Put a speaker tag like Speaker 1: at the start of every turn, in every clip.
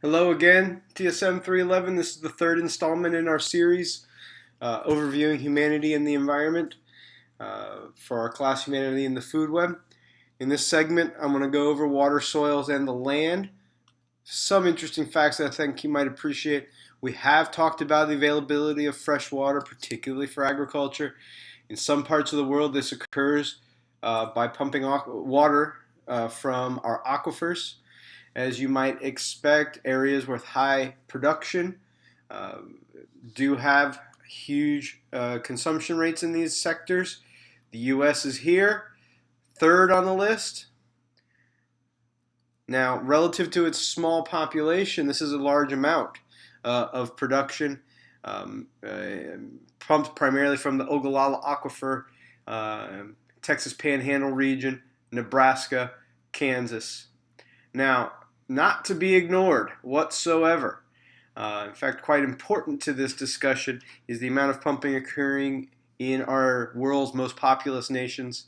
Speaker 1: Hello again, tsm311. This is the third installment in our series overviewing humanity and the environment for our class Humanity and the Food Web. In this segment, I'm going to go over water, soils, and the land. Some interesting facts that I think you might appreciate. We have talked about the availability of fresh water, particularly for agriculture. In some parts of the world, this occurs by pumping water from our aquifers. As you might expect, areas with high production uh, do have huge consumption rates in these sectors. The U.S. is here, third on the list. Now, relative to its small population, this is a large amount of production, pumped primarily from the Ogallala Aquifer, Texas Panhandle region, Nebraska, Kansas. Now, not to be ignored whatsoever. In fact, quite important to this discussion is the amount of pumping occurring in our world's most populous nations,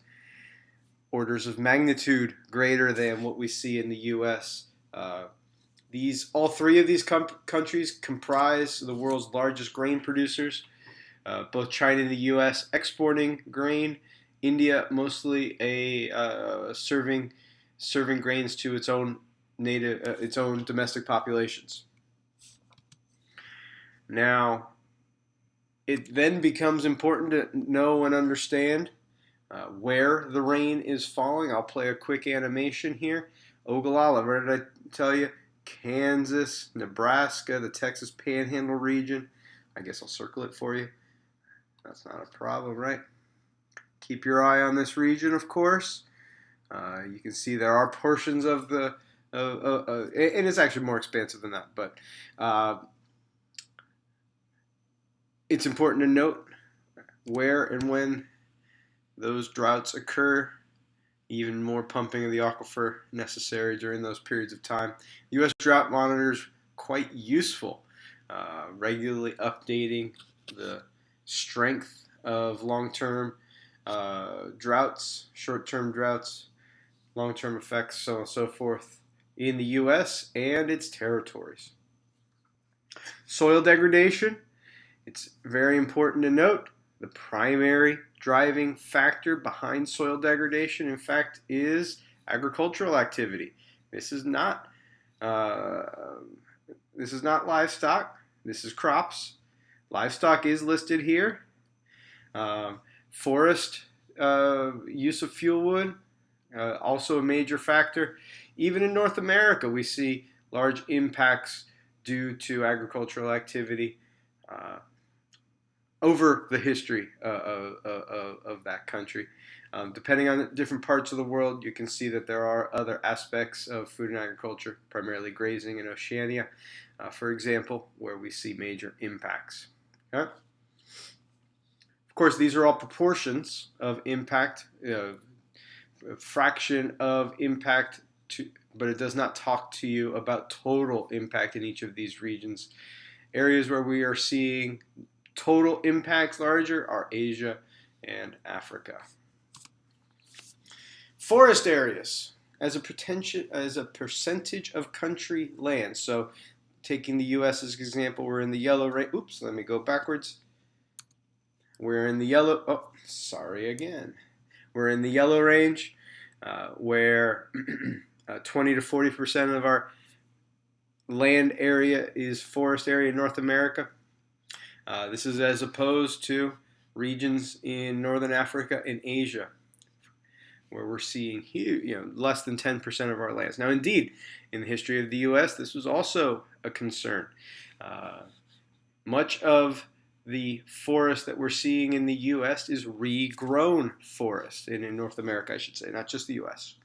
Speaker 1: orders of magnitude greater than what we see in the U.S. All three of these countries comprise the world's largest grain producers. Both China and the U.S. exporting grain. India mostly serving grains to its own domestic populations. Now, it then becomes important to know and understand where the rain is falling. I'll play a quick animation here. Ogallala, where did I tell you? Kansas, Nebraska, the Texas Panhandle region. I guess I'll circle it for you. That's not a problem, right? Keep your eye on this region, of course. You can see there are portions of the, and it's actually more expansive than that, but it's important to note where and when those droughts occur. Even more pumping of the aquifer necessary during those periods of time. The U.S. Drought Monitor is quite useful, regularly updating the strength of long-term droughts, short-term droughts, long-term effects, so on and so forth in the U.S. and its territories. Soil degradation, it's very important to note the primary driving factor behind soil degradation, in fact, is agricultural activity. This is not livestock. This is crops. Livestock is listed here. Forest use of fuel wood, also a major factor. Even in North America, we see large impacts due to agricultural activity over the history of that country. Depending on different parts of the world, you can see that there are other aspects of food and agriculture, primarily grazing in Oceania, for example, where we see major impacts. Okay? Of course, these are all proportions of impact, a fraction of impact, but it does not talk to you about total impact in each of these regions. Areas where we are seeing total impacts larger are Asia and Africa. Forest areas as a percentage of country land. So taking the U.S. as an example, we're in the yellow range. Oops, let me go backwards. We're in the yellow. Oh, sorry again. We're in the yellow range where 20 to 40% of our land area is forest area in North America. This is as opposed to regions in Northern Africa and Asia, where we're seeing huge, less than 10% of our lands. Now, indeed, in the history of the U.S., this was also a concern. Much of the forest that we're seeing in the U.S. is regrown forest, and in North America, I should say, not just the U.S.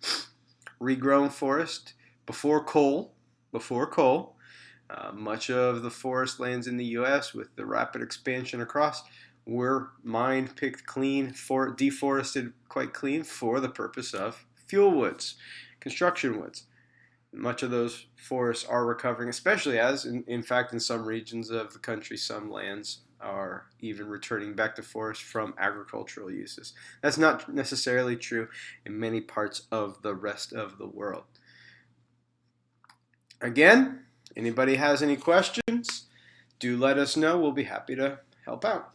Speaker 1: Regrown forest before coal. Much of the forest lands in the U.S., with the rapid expansion across, were mined, picked clean, deforested quite clean for the purpose of fuel woods, construction woods. Much of those forests are recovering, especially as, in fact, in some regions of the country, some lands are even returning back to forest from agricultural uses. That's not necessarily true in many parts of the rest of the world. Again, Anybody has any questions, do let us know. We'll be happy to help out.